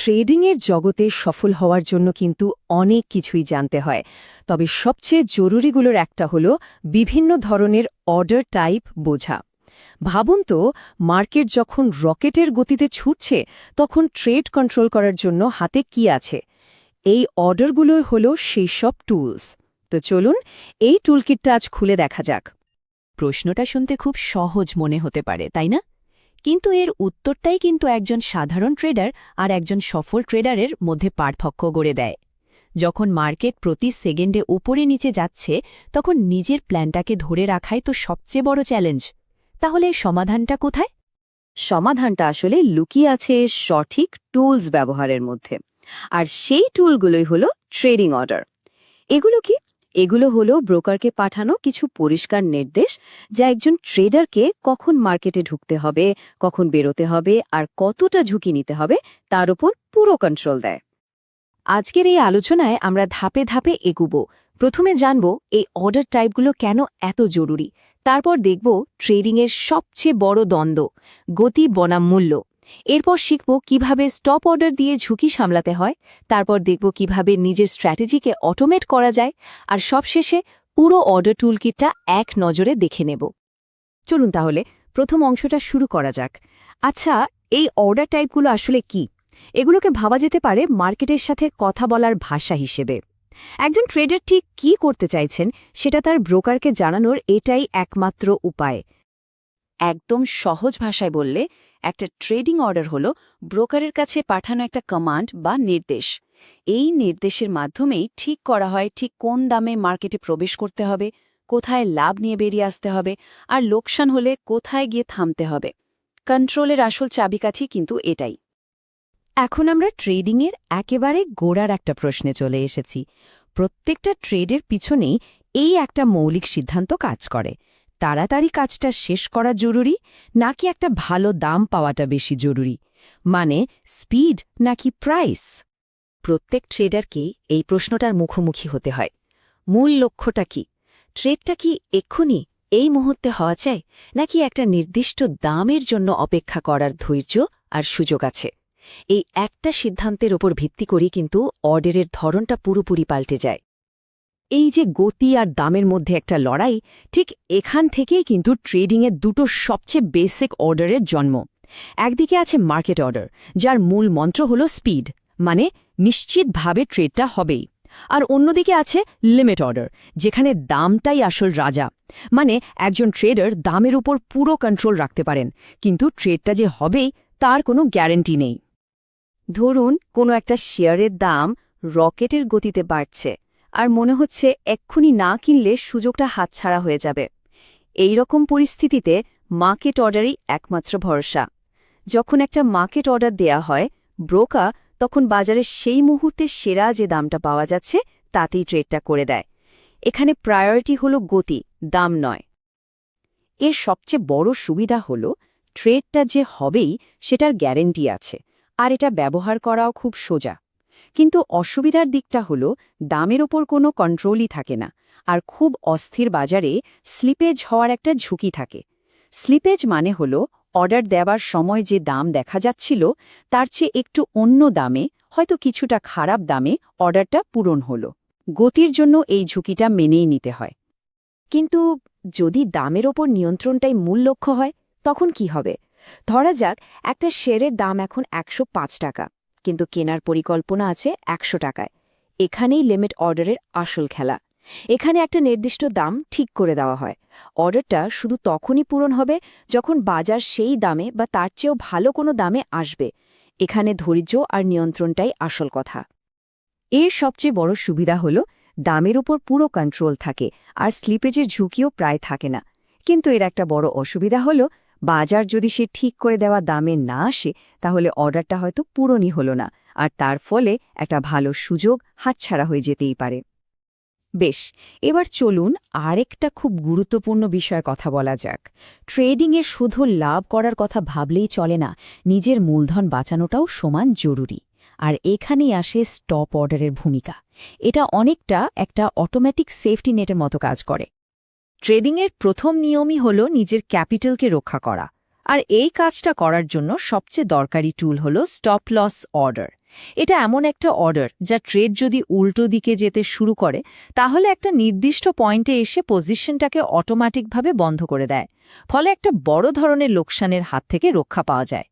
ট্রেডিংয়ের জগতে সফল হওয়ার জন্য কিন্তু অনেক কিছুই জানতে হয়, তবে সবচেয়ে জরুরিগুলোর একটা হলো বিভিন্ন ধরনের অর্ডার টাইপ বোঝা। ভাবুন তো, মার্কেট যখন রকেটের গতিতে ছুটছে তখন ট্রেড কন্ট্রোল করার জন্য হাতে কি আছে? এই অর্ডারগুলোই হলো সেই সব টুলস। তো চলুন এই টুলকিটটা আজ খুলে দেখা যাক। প্রশ্নটা শুনতে খুব সহজ মনে হতে পারে, তাই না? কিন্তু এর উত্তরটাই কিন্তু একজন সাধারণ ট্রেডার আর একজন সফল ট্রেডারের মধ্যে পার্থক্য গড়ে দেয়। যখন মার্কেট প্রতি সেকেন্ডে উপরে নিচে যাচ্ছে, তখন নিজের প্ল্যানটাকে ধরে রাখাই তো সবচেয়ে বড় চ্যালেঞ্জ। তাহলে এর সমাধানটা কোথায়? সমাধানটা আসলে লুকিয়ে আছে সঠিক টুলস ব্যবহারের মধ্যে। আর সেই টুলগুলোই হলো ট্রেডিং অর্ডার। এগুলো কি? এগুলো হলো ব্রোকারকে পাঠানো কিছু পরিষ্কার নির্দেশ, যা একজন ট্রেডারকে কখন মার্কেটে ঢুকতে হবে, কখন বেরোতে হবে আর কতটা ঝুঁকি নিতে হবে তার উপর পুরো কন্ট্রোল দেয়। আজকের এই আলোচনায় আমরা ধাপে ধাপে এগুব। প্রথমে জানব এই অর্ডার টাইপগুলো কেন এত জরুরি। তারপর দেখব ট্রেডিংয়ের সবচেয়ে বড় দ্বন্দ্ব, গতি বনাম মূল্য। এরপর শিখব কিভাবে স্টপ অর্ডার দিয়ে ঝুঁকি সামলাতে হয়। তারপর দেখব কিভাবে নিজের স্ট্র্যাটেজিকে অটোমেট করা যায়। আর সবশেষে পুরো অর্ডার টুলকিটটা এক নজরে দেখে নেব। চলুন তাহলে প্রথম অংশটা শুরু করা যাক। আচ্ছা, এই অর্ডার টাইপগুলো আসলে কি? এগুলোকে ভাবা যেতে পারে মার্কেটের সাথে কথা বলার ভাষা হিসেবে। একজন ট্রেডার ঠিক কী করতে চাইছেন সেটা তার ব্রোকারকে জানানোর এটাই একমাত্র উপায়। একদম সহজ ভাষায় বললে, একটা ট্রেডিং অর্ডার হলো ব্রোকারের কাছে পাঠানো একটা কমান্ড বা নির্দেশ। এই নির্দেশের মাধ্যমেই ঠিক করা হয় ঠিক কোন দামে মার্কেটে প্রবেশ করতে হবে, কোথায় লাভ নিয়ে বেরিয়ে আসতে হবে, আর লোকসান হলে কোথায় গিয়ে থামতে হবে। কন্ট্রোলের আসল চাবিকাঠি কিন্তু এটাই। এখন আমরা ট্রেডিংয়ের একেবারে গোড়ার একটা প্রশ্নে চলে এসেছি। প্রত্যেকটা ট্রেডের পিছনেই এই একটা মৌলিক সিদ্ধান্ত কাজ করে। তাড়াতাড়ি কাজটা শেষ করা জরুরি, নাকি একটা ভালো দাম পাওয়াটা বেশি জরুরি? মানে স্পিড নাকি প্রাইস? প্রত্যেক ট্রেডারকেই এই প্রশ্নটার মুখোমুখি হতে হয়। মূল লক্ষ্যটা কি? ট্রেডটা কি এক্ষুনি এই মুহূর্তে হওয়া চাই, নাকি একটা নির্দিষ্ট দামের জন্য অপেক্ষা করার ধৈর্য আর সুযোগ আছে? এই একটা সিদ্ধান্তের ওপর ভিত্তি করে কিন্তু অর্ডারের ধরনটা পুরোপুরি পাল্টে যায়। এই যে গতি আর দামের মধ্যে একটা লড়াই, ঠিক এখান থেকেই কিন্তু ট্রেডিংয়ের দুটো সবচেয়ে বেসিক অর্ডারের জন্ম। একদিকে আছে মার্কেট অর্ডার, যার মূল মন্ত্র হল স্পিড, মানে নিশ্চিতভাবে ট্রেডটা হবেই। আর অন্যদিকে আছে লিমিট অর্ডার, যেখানে দামটাই আসল রাজা। মানে একজন ট্রেডার দামের উপর পুরো কন্ট্রোল রাখতে পারেন, কিন্তু ট্রেডটা যে হবেই তার কোনো গ্যারান্টি নেই। ধরুন কোনো একটা শেয়ারের দাম রকেটের গতিতে বাড়ছে, আর মনে হচ্ছে এক্ষুনি না কিনলে সুযোগটা হাতছাড়া হয়ে যাবে। এই রকম পরিস্থিতিতে মার্কেট অর্ডারই একমাত্র ভরসা। যখন একটা মার্কেট অর্ডার দেয়া হয়, ব্রোকার তখন বাজারে সেই মুহূর্তে সেরা যে দামটা পাওয়া যাচ্ছে তাতেই ট্রেডটা করে দেয়। এখানে প্রায়োরিটি হলো গতি, দাম নয়। এর সবচেয়ে বড় সুবিধা হল ট্রেডটা যে হবেই সেটার গ্যারেন্টি আছে, আর এটা ব্যবহার করাও খুব সোজা। কিন্তু অসুবিধার দিকটা হলো দামের ওপর কোনো কন্ট্রোলই থাকে না, আর খুব অস্থির বাজারে স্লিপেজ হওয়ার একটা ঝুঁকি থাকে। স্লিপেজ মানে হলো অর্ডার দেওয়ার সময় যে দাম দেখা যাচ্ছিল তার চেয়ে একটু অন্য দামে, হয়তো কিছুটা খারাপ দামে অর্ডারটা পূরণ হলো। গতির জন্য এই ঝুঁকিটা মেনেই নিতে হয়। কিন্তু যদি দামের ওপর নিয়ন্ত্রণটাই মূল লক্ষ্য হয়, তখন কি হবে? ধরা যাক একটা শেয়ারের দাম এখন ১০৫ টাকা, কিন্তু কেনার পরিকল্পনা আছে ১০০ টাকায়। এখানেই লিমিট অর্ডারের আসল খেলা। এখানে একটা নির্দিষ্ট দাম ঠিক করে দেওয়া হয়। অর্ডারটা শুধু তখনই পূরণ হবে যখন বাজার সেই দামে বা তার চেয়েও ভালো কোনো দামে আসবে। এখানে ধৈর্য আর নিয়ন্ত্রণটাই আসল কথা। এর সবচেয়ে বড় সুবিধা হল দামের উপর পুরো কন্ট্রোল থাকে, আর স্লিপেজের ঝুঁকিও প্রায় থাকে না। কিন্তু এর একটা বড় অসুবিধা হল বাজার যদি সে ঠিক করে দেওয়া দামে না আসে, তাহলে অর্ডারটা হয়তো পূরণই হল না, আর তার ফলে একটা ভালো সুযোগ হাতছাড়া হয়ে যেতেই পারে। বেশ, এবার চলুন আরেকটা খুব গুরুত্বপূর্ণ বিষয়ে কথা বলা যাক। ট্রেডিংয়ে শুধু লাভ করার কথা ভাবলেই চলে না, নিজের মূলধন বাঁচানোটাও সমান জরুরি। আর এখানেই আসে স্টপ অর্ডারের ভূমিকা। এটা অনেকটা একটা অটোমেটিক সেফটি নেটের মতো কাজ করে। ট্রেডিংয়ের প্রথম নিয়মই হল নিজের ক্যাপিটালকে রক্ষা করা। আর এই কাজটা করার জন্য সবচেয়ে দরকারি টুল হলো স্টপ লস অর্ডার। এটা এমন একটা অর্ডার যা ট্রেড যদি উল্টো দিকে যেতে শুরু করে তাহলে একটা নির্দিষ্ট পয়েন্টে এসে পজিশনটাকে অটোমেটিকভাবে বন্ধ করে দেয়, ফলে একটা বড় ধরনের লোকসানের হাত থেকে রক্ষা পাওয়া যায়।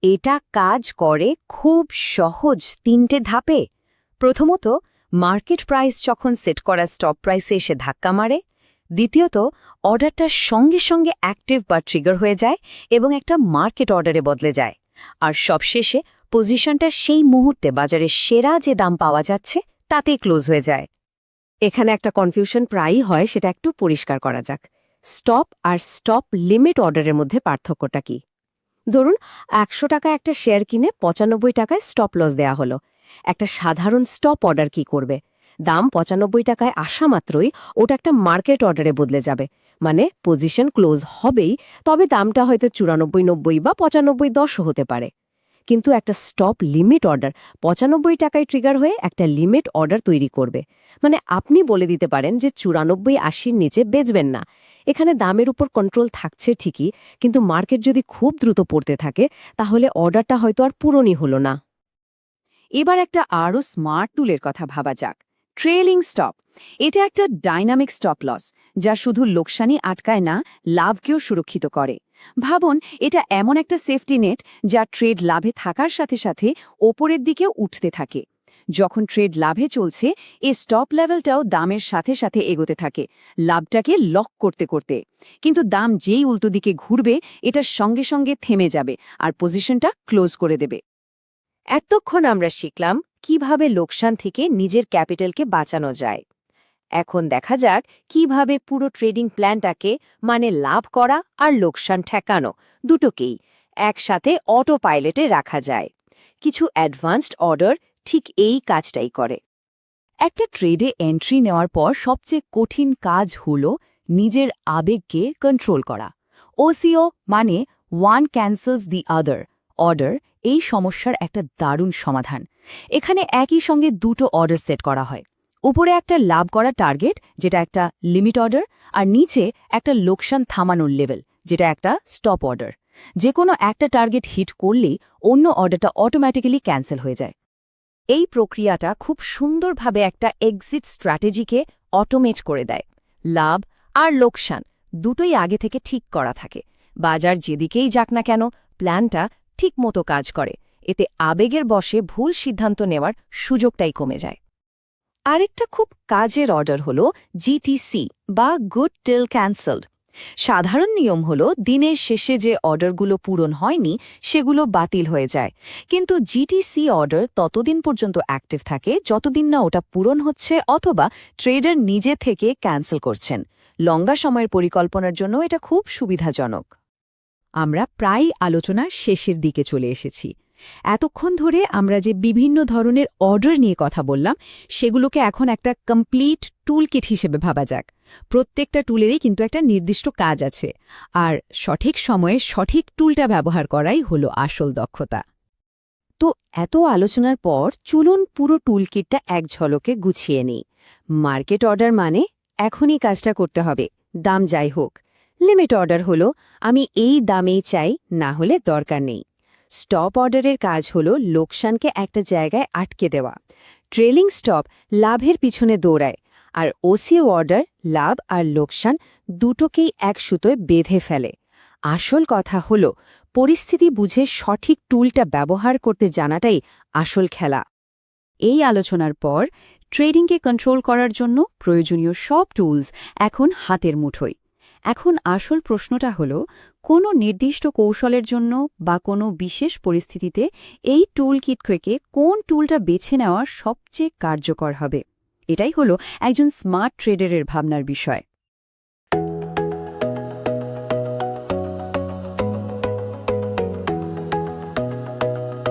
এটা কাজ করে খুব সহজ 3টে ধাপে। প্রথমত, মার্কেট প্রাইস যখন সেট করা স্টপ প্রাইসে এসে ধাক্কা মারে। দ্বিতীয়ত, অর্ডারটা সঙ্গে সঙ্গে অ্যাক্টিভ বা ট্রিগার হয়ে যায় এবং একটা মার্কেট অর্ডারে বদলে যায়। আর সবশেষে পজিশনটা সেই মুহূর্তে বাজারে সেরা যে দাম পাওয়া যাচ্ছে তাতেই ক্লোজ হয়ে যায়। এখানে একটা কনফিউশন প্রায়ই হয়, সেটা একটু পরিষ্কার করা যাক। স্টপ আর স্টপ লিমিট অর্ডারের মধ্যে পার্থক্যটা কি? ধরুন 100 টাকা একটা শেয়ার কিনে 95 টাকায় স্টপ লস দেয়া হলো। একটা সাধারণ স্টপ অর্ডার কি করবে? দাম 95 টাকায় আসা মাত্রই ওটা একটা মার্কেট অর্ডারে বদলে যাবে, মানে পজিশন ক্লোজ হবেই, তবে দামটা হয়তো 94.90 বা 95.10 হতে পারে। কিন্তু একটা স্টপ লিমিট অর্ডার 95 টাকায় ট্রিগার হয়ে একটা লিমিট অর্ডার তৈরি করবে, মানে আপনি বলে দিতে পারেন যে 94.80-র নিচে বেচবেন না। এখানে দামের উপর কন্ট্রোল থাকছে ঠিকই, কিন্তু মার্কেট যদি খুব দ্রুত পড়তে থাকে তাহলে অর্ডারটা হয়তো আর পূরণই হলো না। এবার একটা আরও স্মার্ট টুলের কথা ভাবা যাক, ট্রেলিং স্টপ। এটা একটা ডাইনামিক স্টপ লস যা শুধু লোকসানই আটকায় না, লাভকেও সুরক্ষিত করে। ভাবুন, এটা এমন একটা সেফটি নেট যা ট্রেড লাভে থাকার সাথে সাথে ওপরের দিকেও উঠতে থাকে। যখন ট্রেড লাভে চলছে, এই স্টপ লেভেলটাও দামের সাথে সাথে এগোতে থাকে, লাভটাকে লক করতে করতে। কিন্তু দাম যেই উল্টো দিকে ঘুরবে, এটার সঙ্গে সঙ্গে থেমে যাবে আর পজিশনটা ক্লোজ করে দেবে। এতক্ষণ আমরা শিখলাম কিভাবে লোকসান থেকে নিজের ক্যাপিটালকে বাঁচানো যায়। এখন দেখা যাক কিভাবে পুরো ট্রেডিং প্ল্যানটাকে, মানে লাভ করা আর লোকসান ঠেকানো দুটোকেই একসাথে অটো পাইলটে রাখা যায়। কিছু অ্যাডভান্সড অর্ডার ঠিক এই কাজটাই করে। একটা ট্রেডে এন্ট্রি নেওয়ার পর সবচেয়ে কঠিন কাজ হল নিজের আবেগকে কন্ট্রোল করা। ওসিও মানে ওয়ান ক্যান্সেলস দি আদার অর্ডার এই সমস্যার একটা দারুণ সমাধান। এখানে একই সঙ্গে দুটো অর্ডার সেট করা হয়। উপরে একটা লাভ করা টার্গেট, যেটা একটা লিমিট অর্ডার, আর নিচে একটা লোকসান থামানোর লেভেল, যেটা একটা স্টপ অর্ডার। যে কোনো একটা টার্গেট হিট করলেই অন্য অর্ডারটা অটোমেটিক্যালি ক্যান্সেল হয়ে যায়। এই প্রক্রিয়াটা খুব সুন্দরভাবে একটা এক্সিট স্ট্র্যাটেজিকে অটোমেট করে দেয়। লাভ আর লোকসান দুটোই আগে থেকে ঠিক করা থাকে। বাজার যেদিকেই যাক না কেন, প্ল্যানটা ঠিকমতো কাজ করে। এতে আবেগের বশে ভুল সিদ্ধান্ত নেওয়ার সুযোগটাই কমে যায়। আরেকটা খুব কাজের অর্ডার হলো জিটিসি বা গুড টিল ক্যান্সেলড। সাধারণ নিয়ম হলো দিনের শেষে যে অর্ডারগুলো পূরণ হয়নি সেগুলো বাতিল হয়ে যায়, কিন্তু জিটিসি অর্ডার ততদিন পর্যন্ত অ্যাক্টিভ থাকে যতদিন না ওটা পূরণ হচ্ছে অথবা ট্রেডার নিজে থেকে ক্যান্সেল করছেন। লম্বা সময়ের পরিকল্পনার জন্য এটা খুব সুবিধাজনক। আমরা প্রায় আলোচনার শেষের দিকে চলে এসেছি। এতক্ষণ ধরে আমরা যে বিভিন্ন ধরনের অর্ডার নিয়ে কথা বললাম, সেগুলোকে এখন একটা কমপ্লিট টুলকিট হিসেবে ভাবা যাক। প্রত্যেকটা টুলেরই কিন্তু একটা নির্দিষ্ট কাজ আছে, আর সঠিক সময়ে সঠিক টুলটা ব্যবহার করাই হলো আসল দক্ষতা। তো এত আলোচনার পর চলুন পুরো টুলকিটটা এক ঝলকে গুছিয়ে নিই। মার্কেট অর্ডার মানে এখনই কাজটা করতে হবে, দাম যাই হোক। লিমিট অর্ডার হলো আমি এই দামেই চাই, না হলে দরকার নেই। স্টপ অর্ডারের কাজ হলো লোকসানকে একটা জায়গায় আটকে দেওয়া। ট্রেলিং স্টপ লাভের পিছনে দৌড়ায়, আর ওসিও অর্ডার লাভ আর লোকসান দুটোকেই এক সুতোয় বেঁধে ফেলে। আসল কথা হলো পরিস্থিতি বুঝে সঠিক টুলটা ব্যবহার করতে জানাটাই আসল খেলা। এই আলোচনার পর ট্রেডিংকে কন্ট্রোল করার জন্য প্রয়োজনীয় সব টুলস এখন হাতের মুঠোয়। এখন আসল প্রশ্নটা হল, কোনো নির্দিষ্ট কৌশলের জন্য বা কোনো বিশেষ পরিস্থিতিতে এই টুল কিট থেকে কোন টুলটা বেছে নেওয়া সবচেয়ে কার্যকর হবে? এটাই হলো একজন স্মার্ট ট্রেডারের ভাবনার বিষয়।